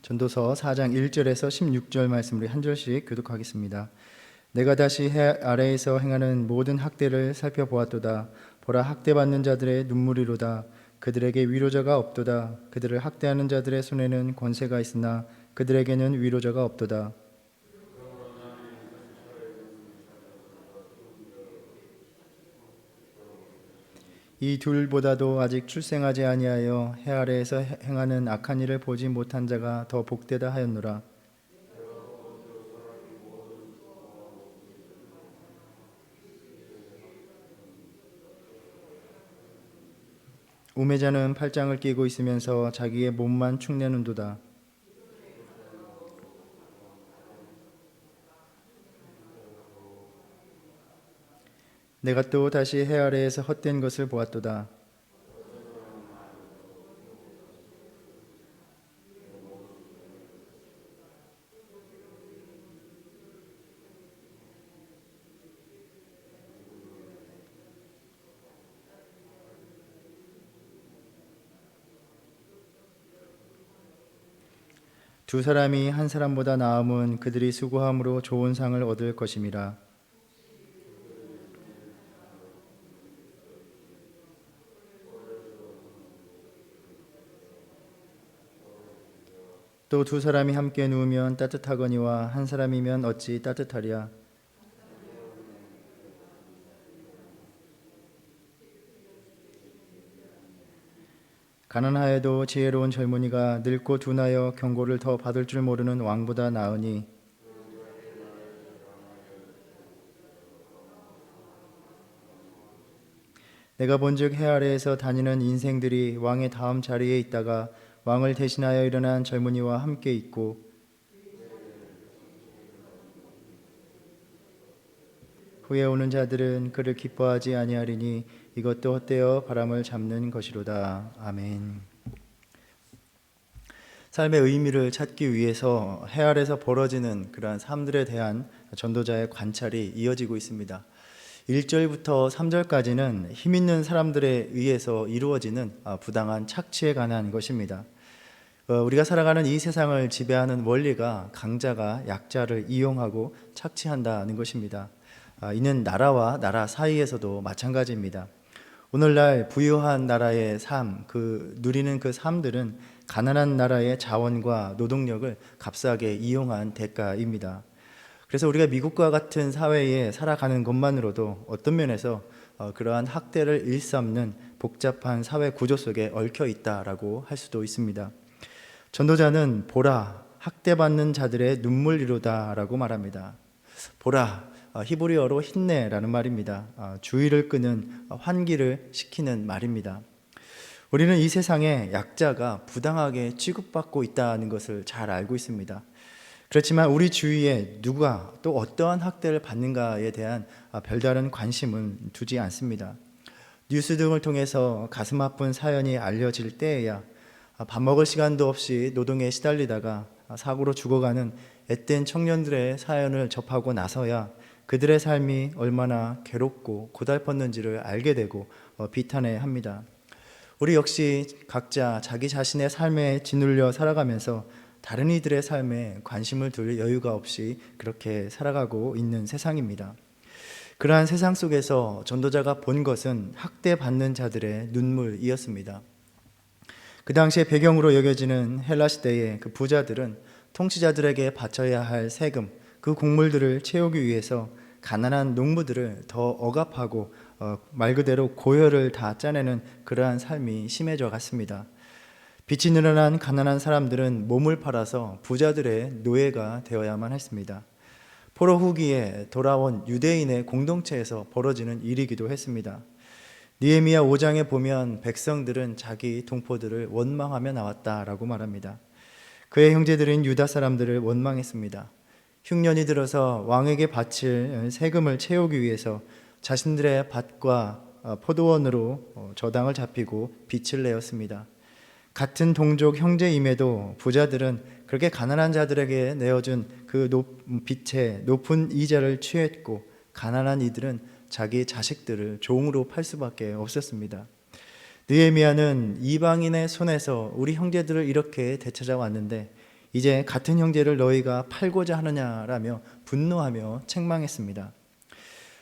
전도서 4장 1절에서 16절 말씀을 한 절씩 교독하겠습니다. 내가 다시 해 아래에서 행하는 모든 학대를 살펴보았도다. 보라, 학대받는 자들의 눈물이로다. 그들에게 위로자가 없도다. 그들을 학대하는 자들의 손에는 권세가 있으나 그들에게는 위로자가 없도다. 이 둘보다도 아직 출생하지 아니하여 해 아래에서 행하는 악한 일을 보지 못한 자가 더 복되다 하였노라. 우매자는 팔짱을 끼고 있으면서 자기의 몸만 축내는도다. 내가 또 다시 해 아래에서 헛된 것을 보았도다. 두 사람이 한 사람보다 나음은 그들이 수고함으로 좋은 상을 얻을 것임이라. 또 두 사람이 함께 누우면 따뜻하거니와 한 사람이면 어찌 따뜻하랴. 가난하여도 지혜로운 젊은이가 늙고 둔하여 경고를 더 받을 줄 모르는 왕보다 나으니. 내가 본즉 해 아래에서 다니는 인생들이 왕의 다음 자리에 있다가 왕을 대신하여 일어난 젊은이와 함께 있고, 후에 오는 자들은 그를 기뻐하지 아니하리니 이것도 헛되어 바람을 잡는 것이로다. 아멘. 삶의 의미를 찾기 위해서 해 아래에서 벌어지는 그러한 삶들에 대한 전도자의 관찰이 이어지고 있습니다. 1절부터 3절까지는 힘 있는 사람들에 의해서 이루어지는 부당한 착취에 관한 것입니다. 우리가 살아가는 이 세상을 지배하는 원리가 강자가 약자를 이용하고 착취한다는 것입니다. 이는 나라와 나라 사이에서도 마찬가지입니다. 오늘날 부유한 나라의 삶, 누리는 그 삶들은 가난한 나라의 자원과 노동력을 값싸게 이용한 대가입니다. 그래서 우리가 미국과 같은 사회에 살아가는 것만으로도 어떤 면에서 그러한 학대를 일삼는 복잡한 사회 구조 속에 얽혀 있다라고 할 수도 있습니다. 전도자는 보라, 학대받는 자들의 눈물이로다라고 말합니다. 보라, 히브리어로 힌네라는 말입니다. 주의를 끄는, 환기를 시키는 말입니다. 우리는 이 세상에 약자가 부당하게 취급받고 있다는 것을 잘 알고 있습니다. 그렇지만 우리 주위에 누가 또 어떠한 학대를 받는가에 대한 별다른 관심은 두지 않습니다. 뉴스 등을 통해서 가슴 아픈 사연이 알려질 때에야 밥 먹을 시간도 없이 노동에 시달리다가 사고로 죽어가는 앳된 청년들의 사연을 접하고 나서야 그들의 삶이 얼마나 괴롭고 고달팠는지를 알게 되고 비탄해 합니다. 우리 역시 각자 자기 자신의 삶에 짓눌려 살아가면서 다른 이들의 삶에 관심을 둘 여유가 없이 그렇게 살아가고 있는 세상입니다. 그러한 세상 속에서 전도자가 본 것은 학대받는 자들의 눈물이었습니다. 그 당시에 배경으로 여겨지는 헬라 시대의 그 부자들은 통치자들에게 바쳐야 할 세금, 그 곡물들을 채우기 위해서 가난한 농부들을 더 억압하고 말 그대로 고혈을 다 짜내는 그러한 삶이 심해져 갔습니다. 빚이 늘어난 가난한 사람들은 몸을 팔아서 부자들의 노예가 되어야만 했습니다. 포로 후기에 돌아온 유대인의 공동체에서 벌어지는 일이기도 했습니다. 느헤미야 5장에 보면 백성들은 자기 동포들을 원망하며 나왔다라고 말합니다. 그의 형제들인 유다 사람들을 원망했습니다. 흉년이 들어서 왕에게 바칠 세금을 채우기 위해서 자신들의 밭과 포도원으로 저당을 잡히고 빚을 내었습니다. 같은 동족 형제임에도 부자들은 그렇게 가난한 자들에게 내어준 그 빚의 높은 이자를 취했고, 가난한 이들은 자기 자식들을 종으로 팔 수밖에 없었습니다. 느헤미야는 이방인의 손에서 우리 형제들을 이렇게 되찾아왔는데 이제 같은 형제를 너희가 팔고자 하느냐라며 분노하며 책망했습니다.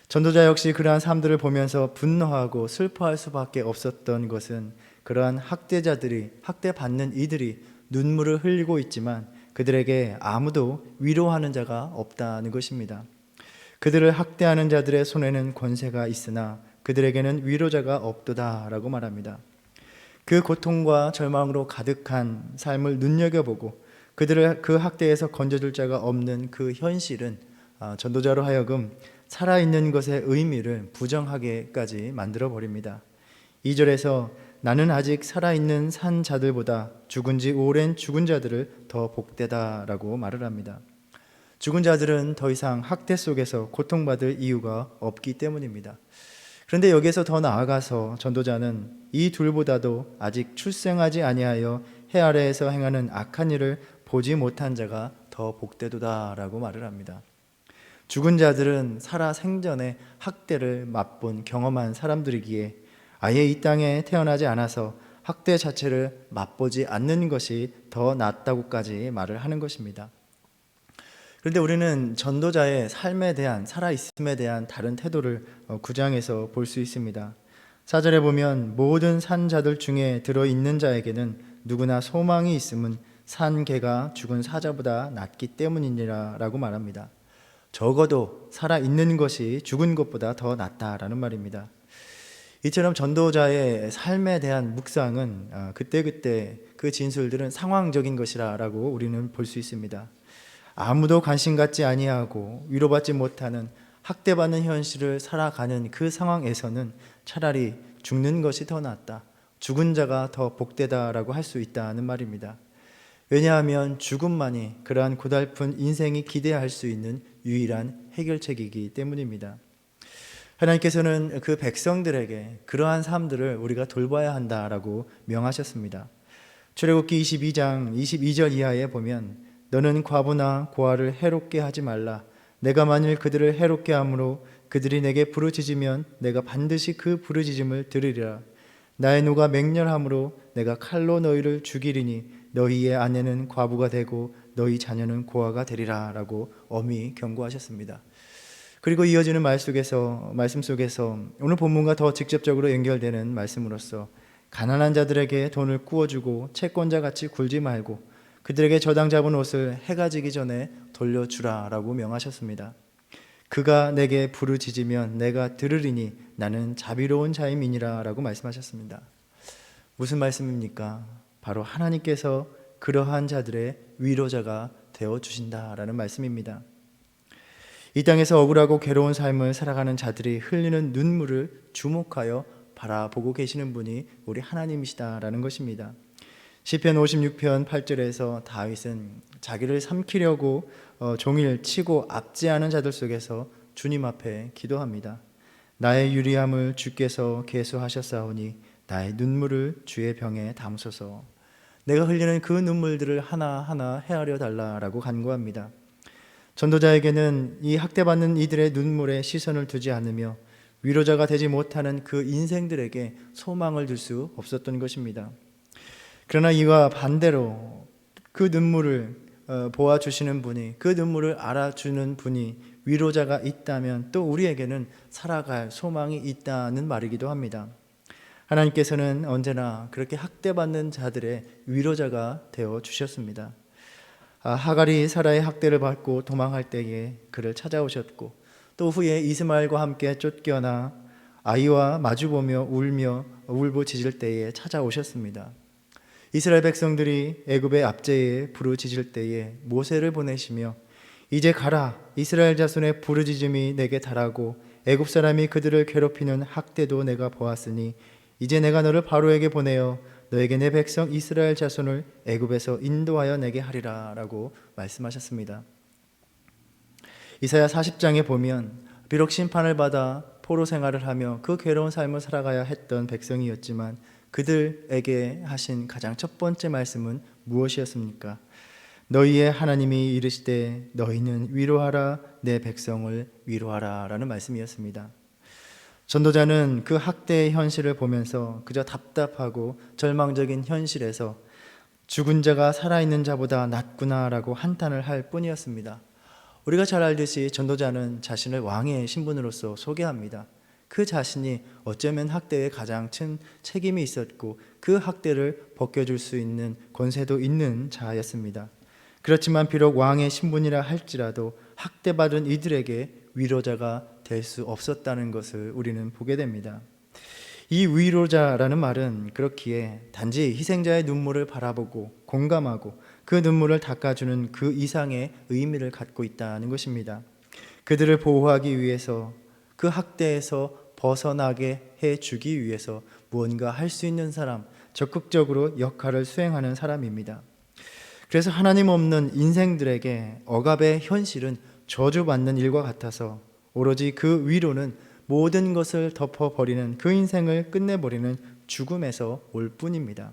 전도자 역시 그러한 삶들을 보면서 분노하고 슬퍼할 수밖에 없었던 것은 그러한 학대받는 이들이 눈물을 흘리고 있지만 그들에게 아무도 위로하는 자가 없다는 것입니다. 그들을 학대하는 자들의 손에는 권세가 있으나 그들에게는 위로자가 없도다라고 말합니다. 그 고통과 절망으로 가득한 삶을 눈여겨보고 그들을 그 학대에서 건져줄 자가 없는 그 현실은 전도자로 하여금 살아있는 것의 의미를 부정하게까지 만들어 버립니다. 2절에서 나는 아직 살아있는 산 자들보다 죽은 지 오랜 죽은 자들을 더 복되다라고 말을 합니다. 죽은 자들은 더 이상 학대 속에서 고통받을 이유가 없기 때문입니다. 그런데 여기에서 더 나아가서 전도자는 이 둘보다도 아직 출생하지 아니하여 해 아래에서 행하는 악한 일을 보지 못한 자가 더 복되도다라고 말을 합니다. 죽은 자들은 살아 생전에 학대를 맛본 경험한 사람들이기에 아예 이 땅에 태어나지 않아서 학대 자체를 맛보지 않는 것이 더 낫다고까지 말을 하는 것입니다. 그런데 우리는 전도자의 삶에 대한, 살아있음에 대한 다른 태도를 9장에서 볼 수 있습니다. 4절에 보면 모든 산 자들 중에 들어있는 자에게는 누구나 소망이 있음은 산 개가 죽은 사자보다 낫기 때문이니라 라고 말합니다. 적어도 살아있는 것이 죽은 것보다 더 낫다라는 말입니다. 이처럼 전도자의 삶에 대한 묵상은 그때그때 그 진술들은 상황적인 것이라고 우리는 볼 수 있습니다. 아무도 관심 갖지 아니하고 위로받지 못하는 학대받는 현실을 살아가는 그 상황에서는 차라리 죽는 것이 더 낫다, 죽은 자가 더 복되다라고 할 수 있다는 말입니다. 왜냐하면 죽음만이 그러한 고달픈 인생이 기대할 수 있는 유일한 해결책이기 때문입니다. 하나님께서는 그 백성들에게 그러한 삶들을 우리가 돌봐야 한다라고 명하셨습니다. 출애굽기 22장 22절 이하에 보면 너는 과부나 고아를 해롭게 하지 말라. 내가 만일 그들을 해롭게 함으로 그들이 내게 부르짖으면 내가 반드시 그 부르짖음을 들으리라. 나의 노가 맹렬함으로 내가 칼로 너희를 죽이리니 너희의 아내는 과부가 되고 너희 자녀는 고아가 되리라 라고 엄히 경고하셨습니다. 그리고 이어지는 말씀 속에서 오늘 본문과 더 직접적으로 연결되는 말씀으로서 가난한 자들에게 돈을 꾸어주고 채권자같이 굴지 말고 그들에게 저당 잡은 옷을 해가 지기 전에 돌려주라 라고 명하셨습니다. 그가 내게 부르짖으면 내가 들으리니 나는 자비로운 자임이니라 라고 말씀하셨습니다. 무슨 말씀입니까? 바로 하나님께서 그러한 자들의 위로자가 되어주신다라는 말씀입니다. 이 땅에서 억울하고 괴로운 삶을 살아가는 자들이 흘리는 눈물을 주목하여 바라보고 계시는 분이 우리 하나님이시다라는 것입니다. 시편 56편 8절에서 다윗은 자기를 삼키려고 종일 치고 압제하는 자들 속에서 주님 앞에 기도합니다. 나의 유리함을 주께서 계수하셨사오니 나의 눈물을 주의 병에 담으소서. 내가 흘리는 그 눈물들을 하나하나 헤아려 달라라고 간구합니다. 전도자에게는 이 학대받는 이들의 눈물에 시선을 두지 않으며 위로자가 되지 못하는 그 인생들에게 소망을 줄 수 없었던 것입니다. 그러나 이와 반대로 그 눈물을 보아주시는 분이, 그 눈물을 알아주는 분이 위로자가 있다면 또 우리에게는 살아갈 소망이 있다는 말이기도 합니다. 하나님께서는 언제나 그렇게 학대받는 자들의 위로자가 되어 주셨습니다. 하갈이 사라의 학대를 받고 도망할 때에 그를 찾아오셨고 또 후에 이스마엘과 함께 쫓겨나 아이와 마주보며 울며 울부짖을 때에 찾아오셨습니다. 이스라엘 백성들이 애굽의 압제에 부르짖을 때에 모세를 보내시며 이제 가라, 이스라엘 자손의 부르짖음이 내게 달하고 애굽 사람이 그들을 괴롭히는 학대도 내가 보았으니 이제 내가 너를 바로에게 보내어 너에게 내 백성 이스라엘 자손을 애굽에서 인도하여 내게 하리라 라고 말씀하셨습니다. 이사야 40장에 보면 비록 심판을 받아 포로 생활을 하며 그 괴로운 삶을 살아가야 했던 백성이었지만 그들에게 하신 가장 첫 번째 말씀은 무엇이었습니까? 너희의 하나님이 이르시되 너희는 위로하라, 내 백성을 위로하라 라는 말씀이었습니다. 전도자는 그 학대의 현실을 보면서 그저 답답하고 절망적인 현실에서 죽은 자가 살아있는 자보다 낫구나라고 한탄을 할 뿐이었습니다. 우리가 잘 알듯이 전도자는 자신을 왕의 신분으로서 소개합니다. 그 자신이 어쩌면 학대에 가장 큰 책임이 있었고 그 학대를 벗겨줄 수 있는 권세도 있는 자였습니다. 그렇지만 비록 왕의 신분이라 할지라도 학대받은 이들에게 위로자가 될 수 없었다는 것을 우리는 보게 됩니다. 이 위로자라는 말은 그렇기에 단지 희생자의 눈물을 바라보고 공감하고 그 눈물을 닦아주는 그 이상의 의미를 갖고 있다는 것입니다. 그들을 보호하기 위해서, 그 학대에서 벗어나게 해주기 위해서 무언가 할 수 있는 사람, 적극적으로 역할을 수행하는 사람입니다. 그래서 하나님 없는 인생들에게 억압의 현실은 저주받는 일과 같아서 오로지 그 위로는 모든 것을 덮어버리는, 그 인생을 끝내버리는 죽음에서 올 뿐입니다.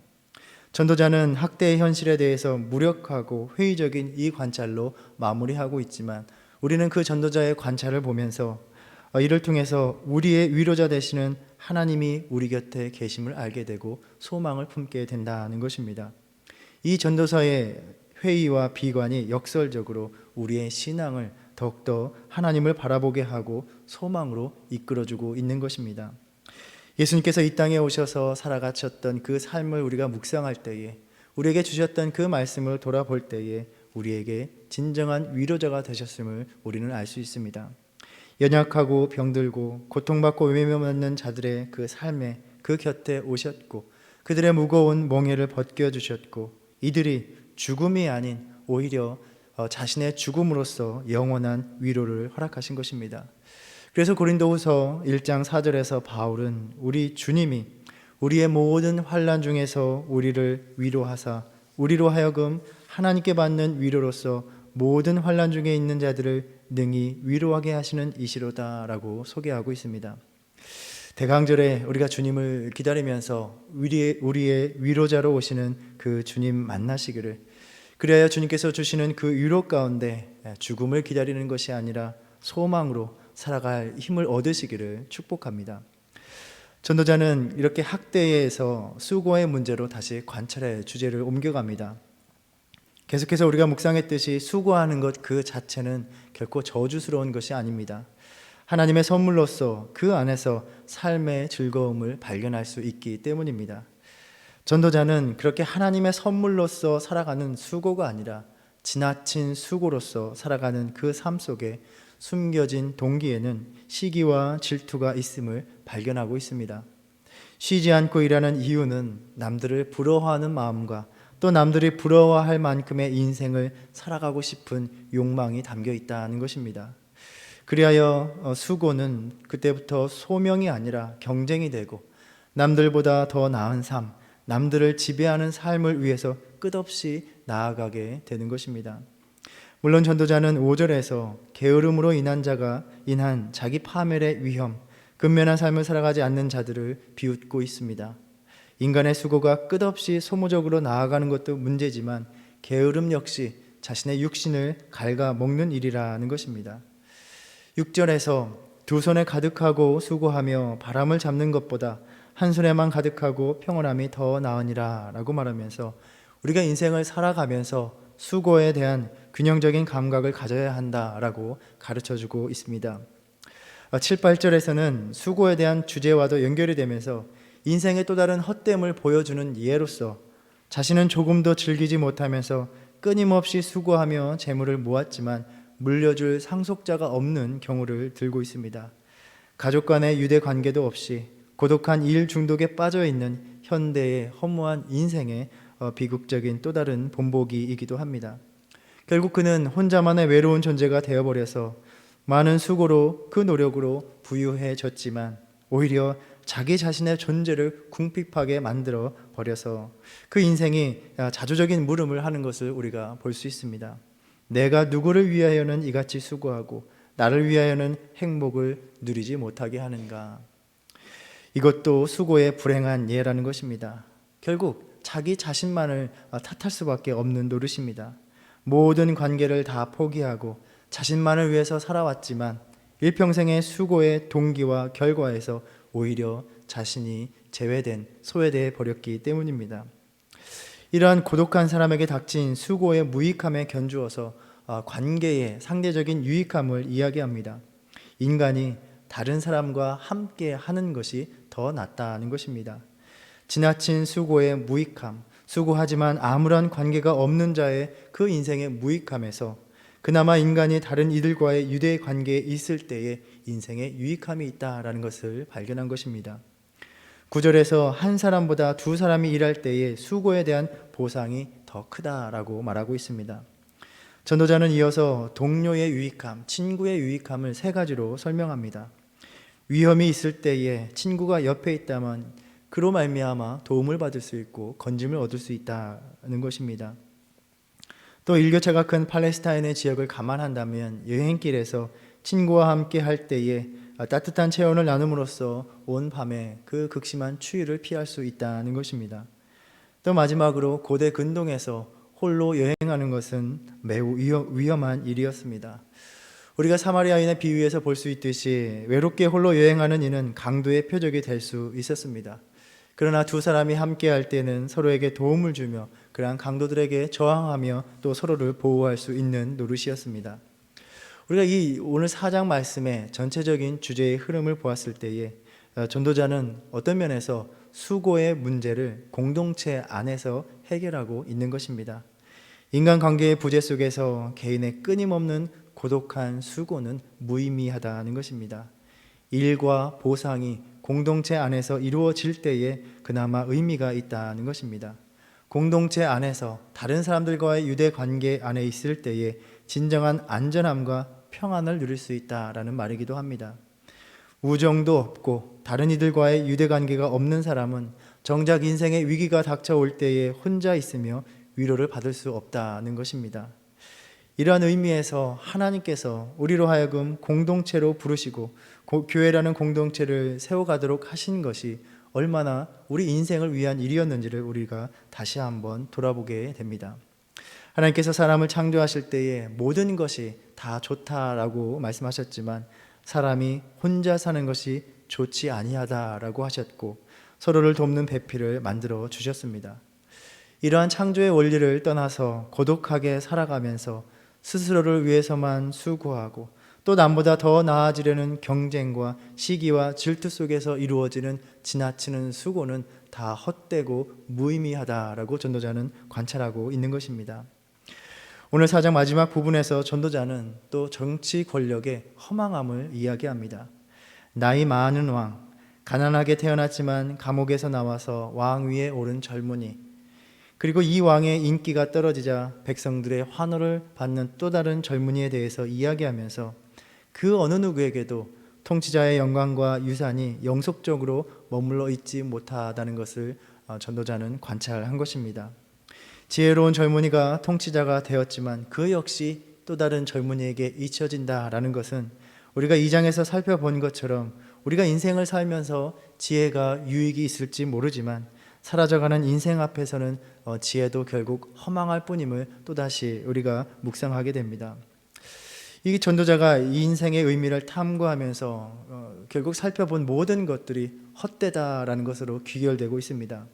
전도자는 학대의 현실에 대해서 무력하고 회의적인 이 관찰로 마무리하고 있지만 우리는 그 전도자의 관찰을 보면서 이를 통해서 우리의 위로자 되시는 하나님이 우리 곁에 계심을 알게 되고 소망을 품게 된다는 것입니다. 이 전도서의 회의와 비관이 역설적으로 우리의 신앙을 더욱더 하나님을 바라보게 하고 소망으로 이끌어주고 있는 것입니다. 예수님께서 이 땅에 오셔서 살아가셨던 그 삶을 우리가 묵상할 때에, 우리에게 주셨던 그 말씀을 돌아볼 때에 우리에게 진정한 위로자가 되셨음을 우리는 알 수 있습니다. 연약하고 병들고 고통받고 외면받는 자들의 그 삶에 그 곁에 오셨고 그들의 무거운 멍에를 벗겨주셨고 이들이 죽음이 아닌 오히려 자신의 죽음으로써 영원한 위로를 허락하신 것입니다. 그래서 고린도후서 1장 4절에서 바울은 우리 주님이 우리의 모든 환난 중에서 우리를 위로하사 우리로 하여금 하나님께 받는 위로로서 모든 환난 중에 있는 자들을 능히 위로하게 하시는 이시로다 라고 소개하고 있습니다. 대강절에 우리가 주님을 기다리면서 우리의 위로자로 오시는 그 주님 만나시기를, 그래야 주님께서 주시는 그 위로 가운데 죽음을 기다리는 것이 아니라 소망으로 살아갈 힘을 얻으시기를 축복합니다. 전도자는 이렇게 학대에서 수고의 문제로 다시 관찰의 주제를 옮겨갑니다. 계속해서 우리가 묵상했듯이 수고하는 것 그 자체는 결코 저주스러운 것이 아닙니다. 하나님의 선물로서 그 안에서 삶의 즐거움을 발견할 수 있기 때문입니다. 전도자는 그렇게 하나님의 선물로서 살아가는 수고가 아니라 지나친 수고로서 살아가는 그 삶 속에 숨겨진 동기에는 시기와 질투가 있음을 발견하고 있습니다. 쉬지 않고 일하는 이유는 남들을 부러워하는 마음과 또 남들이 부러워할 만큼의 인생을 살아가고 싶은 욕망이 담겨 있다는 것입니다. 그리하여 수고는 그때부터 소명이 아니라 경쟁이 되고 남들보다 더 나은 삶, 남들을 지배하는 삶을 위해서 끝없이 나아가게 되는 것입니다. 물론 전도자는 5절에서 게으름으로 인한 자기 파멸의 위험, 근면한 삶을 살아가지 않는 자들을 비웃고 있습니다. 인간의 수고가 끝없이 소모적으로 나아가는 것도 문제지만 게으름 역시 자신의 육신을 갉아먹는 일이라는 것입니다. 6절에서 두 손에 가득하고 수고하며 바람을 잡는 것보다 한 손에만 가득하고 평온함이 더 나으니라 라고 말하면서 우리가 인생을 살아가면서 수고에 대한 균형적인 감각을 가져야 한다라고 가르쳐주고 있습니다. 7, 8절에서는 수고에 대한 주제와도 연결이 되면서 인생의 또 다른 헛됨을 보여주는 예로서 자신은 조금도 즐기지 못하면서 끊임없이 수고하며 재물을 모았지만 물려줄 상속자가 없는 경우를 들고 있습니다. 가족 간의 유대 관계도 없이 고독한 일 중독에 빠져 있는 현대의 허무한 인생의 비극적인 또 다른 본보기이기도 합니다. 결국 그는 혼자만의 외로운 존재가 되어버려서 많은 수고로 그 노력으로 부유해졌지만 오히려 자기 자신의 존재를 궁핍하게 만들어 버려서 그 인생이 자조적인 물음을 하는 것을 우리가 볼 수 있습니다. 내가 누구를 위하여는 이같이 수고하고 나를 위하여는 행복을 누리지 못하게 하는가. 이것도 수고의 불행한 예라는 것입니다. 결국 자기 자신만을 탓할 수밖에 없는 노릇입니다. 모든 관계를 다 포기하고 자신만을 위해서 살아왔지만 일평생의 수고의 동기와 결과에서 오히려 자신이 소외되어 버렸기 때문입니다. 이러한 고독한 사람에게 닥친 수고의 무익함에 견주어서 관계의 상대적인 유익함을 이야기합니다. 인간이 다른 사람과 함께 하는 것이 더 낫다는 것입니다. 지나친 수고의 무익함, 수고하지만 아무런 관계가 없는 자의 그 인생의 무익함에서 그나마 인간이 다른 이들과의 유대 관계에 있을 때에 인생의 유익함이 있다라는 것을 발견한 것입니다. 9절에서 한 사람보다 두 사람이 일할 때의 수고에 대한 보상이 더 크다라고 말하고 있습니다. 전도자는 이어서 동료의 유익함, 친구의 유익함을 세 가지로 설명합니다. 위험이 있을 때에 친구가 옆에 있다면 그로 말미암아 도움을 받을 수 있고 건짐을 얻을 수 있다는 것입니다. 또 일교차가 큰 팔레스타인의 지역을 감안한다면 여행길에서 친구와 함께 할 때에 따뜻한 체온을 나눔으로써 온 밤에 그 극심한 추위를 피할 수 있다는 것입니다. 또 마지막으로 고대 근동에서 홀로 여행하는 것은 매우 위험한 일이었습니다. 우리가 사마리아인의 비유에서 볼 수 있듯이 외롭게 홀로 여행하는 이는 강도의 표적이 될 수 있었습니다. 그러나 두 사람이 함께 할 때는 서로에게 도움을 주며 그러한 강도들에게 저항하며 또 서로를 보호할 수 있는 노릇이었습니다. 우리가 이 오늘 4장 말씀의 전체적인 주제의 흐름을 보았을 때에 전도자는 어떤 면에서 수고의 문제를 공동체 안에서 해결하고 있는 것입니다. 인간관계의 부재 속에서 개인의 끊임없는 고독한 수고는 무의미하다는 것입니다. 일과 보상이 공동체 안에서 이루어질 때에 그나마 의미가 있다는 것입니다. 공동체 안에서 다른 사람들과의 유대 관계 안에 있을 때에 진정한 안전함과 평안을 누릴 수 있다라는 말이기도 합니다. 우정도 없고 다른 이들과의 유대 관계가 없는 사람은 정작 인생의 위기가 닥쳐올 때에 혼자 있으며 위로를 받을 수 없다는 것입니다. 이러한 의미에서 하나님께서 우리로 하여금 공동체로 부르시고 교회라는 공동체를 세워가도록 하신 것이 얼마나 우리 인생을 위한 일이었는지를 우리가 다시 한번 돌아보게 됩니다. 하나님께서 사람을 창조하실 때에 모든 것이 다 좋다라고 말씀하셨지만 사람이 혼자 사는 것이 좋지 아니하다라고 하셨고 서로를 돕는 배필을 만들어 주셨습니다. 이러한 창조의 원리를 떠나서 고독하게 살아가면서 스스로를 위해서만 수고하고 또 남보다 더 나아지려는 경쟁과 시기와 질투 속에서 이루어지는 지나치는 수고는 다 헛되고 무의미하다라고 전도자는 관찰하고 있는 것입니다. 오늘 4장 마지막 부분에서 전도자는 또 정치 권력의 허망함을 이야기합니다. 나이 많은 왕, 가난하게 태어났지만 감옥에서 나와서 왕 위에 오른 젊은이, 그리고 이 왕의 인기가 떨어지자 백성들의 환호를 받는 또 다른 젊은이에 대해서 이야기하면서 그 어느 누구에게도 통치자의 영광과 유산이 영속적으로 머물러 있지 못하다는 것을 전도자는 관찰한 것입니다. 지혜로운 젊은이가 통치자가 되었지만 그 역시 또 다른 젊은이에게 잊혀진다라는 것은 우리가 이 장에서 살펴본 것처럼 우리가 인생을 살면서 지혜가 유익이 있을지 모르지만 사라져가는 인생 앞에서는 지혜도 결국 허망할 뿐임을 또다시 우리가 묵상하게 됩니다. 이 전도자가 이 인생의 의미를 탐구하면서 결국 살펴본 모든 것들이 헛되다라는 것으로 귀결되고 있습니다.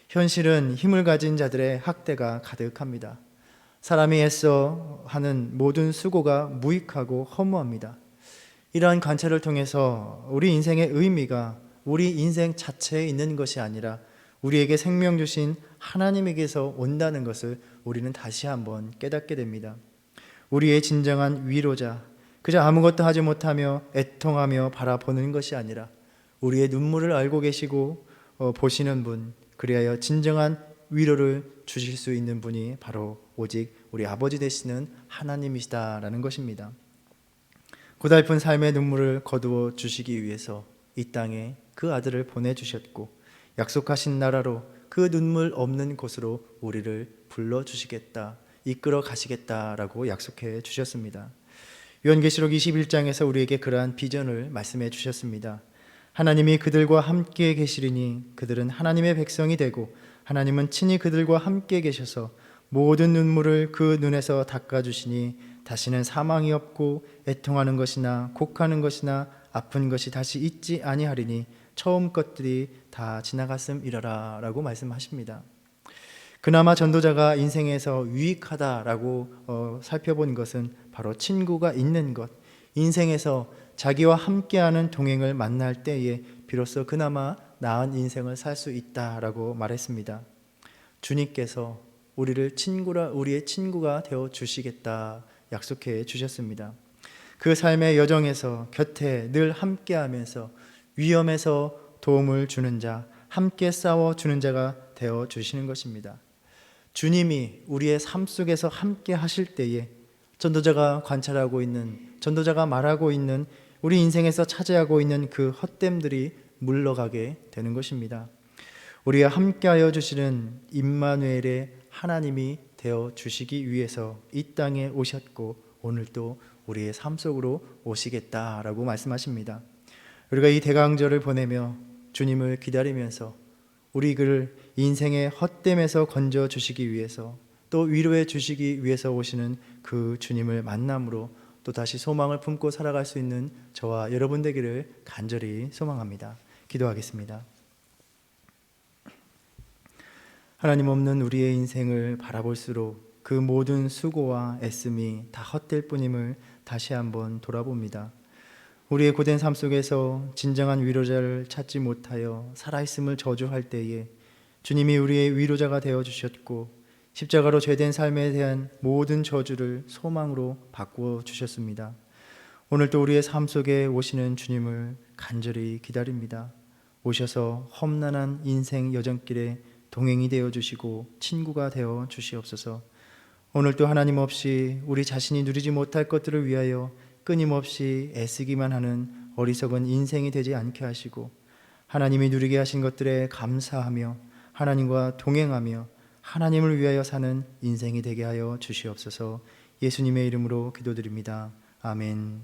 현실은 힘을 가진 자들의 학대가 가득합니다. 사람이 애써 하는 모든 수고가 무익하고 허무합니다. 이러한 관찰을 통해서 우리 인생의 의미가 우리 인생 자체에 있는 것이 아니라 우리에게 생명 주신 하나님에게서 온다는 것을 우리는 다시 한번 깨닫게 됩니다. 우리의 진정한 위로자, 그저 아무것도 하지 못하며 애통하며 바라보는 것이 아니라 우리의 눈물을 알고 계시고 보시는 분, 그리하여 진정한 위로를 주실 수 있는 분이 바로 오직 우리 아버지 되시는 하나님이시다라는 것입니다. 고달픈 삶의 눈물을 거두어 주시기 위해서 이 땅에 그 아들을 보내주셨고 약속하신 나라로 그 눈물 없는 곳으로 우리를 불러주시겠다, 이끌어 가시겠다라고 약속해 주셨습니다. 요한계시록 21장에서 우리에게 그러한 비전을 말씀해 주셨습니다. 하나님이 그들과 함께 계시리니 그들은 하나님의 백성이 되고 하나님은 친히 그들과 함께 계셔서 모든 눈물을 그 눈에서 닦아주시니 다시는 사망이 없고 애통하는 것이나 곡하는 것이나 아픈 것이 다시 있지 아니하리니 처음 것들이 다 지나갔음이러라 라고 말씀하십니다. 그나마 전도자가 인생에서 유익하다라고 살펴본 것은 바로 친구가 있는 것, 인생에서 자기와 함께하는 동행을 만날 때에 비로소 그나마 나은 인생을 살 수 있다라고 말했습니다. 주님께서 우리의 친구가 되어 주시겠다 약속해 주셨습니다. 그 삶의 여정에서 곁에 늘 함께하면서 위험에서 도움을 주는 자, 함께 싸워주는 자가 되어 주시는 것입니다. 주님이 우리의 삶 속에서 함께 하실 때에 전도자가 관찰하고 있는, 전도자가 말하고 있는, 우리 인생에서 차지하고 있는 그 헛됨들이 물러가게 되는 것입니다. 우리와 함께하여 주시는 임마누엘의 하나님이 되어 주시기 위해서 이 땅에 오셨고 오늘도 우리의 삶 속으로 오시겠다라고 말씀하십니다. 우리가 이 대강절을 보내며 주님을 기다리면서 우리 그 인생의 헛됨에서 건져 주시기 위해서, 또 위로해 주시기 위해서 오시는 그 주님을 만남으로 또 다시 소망을 품고 살아갈 수 있는 저와 여러분 되기를 간절히 소망합니다. 기도하겠습니다. 하나님 없는 우리의 인생을 바라볼수록 그 모든 수고와 애씀이 다 헛될 뿐임을 다시 한번 돌아봅니다. 우리의 고된 삶 속에서 진정한 위로자를 찾지 못하여 살아있음을 저주할 때에 주님이 우리의 위로자가 되어주셨고 십자가로 죄된 삶에 대한 모든 저주를 소망으로 바꾸어 주셨습니다. 오늘도 우리의 삶 속에 오시는 주님을 간절히 기다립니다. 오셔서 험난한 인생 여정길에 동행이 되어주시고 친구가 되어 주시옵소서. 오늘도 하나님 없이 우리 자신이 누리지 못할 것들을 위하여 끊임없이 애쓰기만 하는 어리석은 인생이 되지 않게 하시고 하나님이 누리게 하신 것들에 감사하며 하나님과 동행하며 하나님을 위하여 사는 인생이 되게 하여 주시옵소서. 예수님의 이름으로 기도드립니다. 아멘.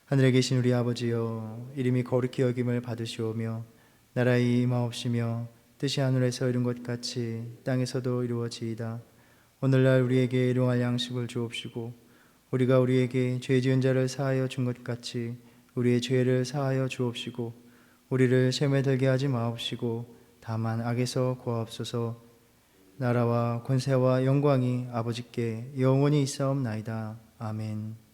하늘에 계신 우리 아버지여, 이름이 거룩히 여김을 받으시오며 나라의 임하옵시며 뜻이 하늘에서 이룬 것 같이 땅에서도 이루어지이다. 오늘날 우리에게 일용할 양식을 주옵시고 우리가 우리에게 죄 지은 자를 사하여 준 것 같이 우리의 죄를 사하여 주옵시고 우리를 시험에 들게 하지 마옵시고 다만 악에서 구하옵소서. 나라와 권세와 영광이 아버지께 영원히 있사옵나이다. 아멘.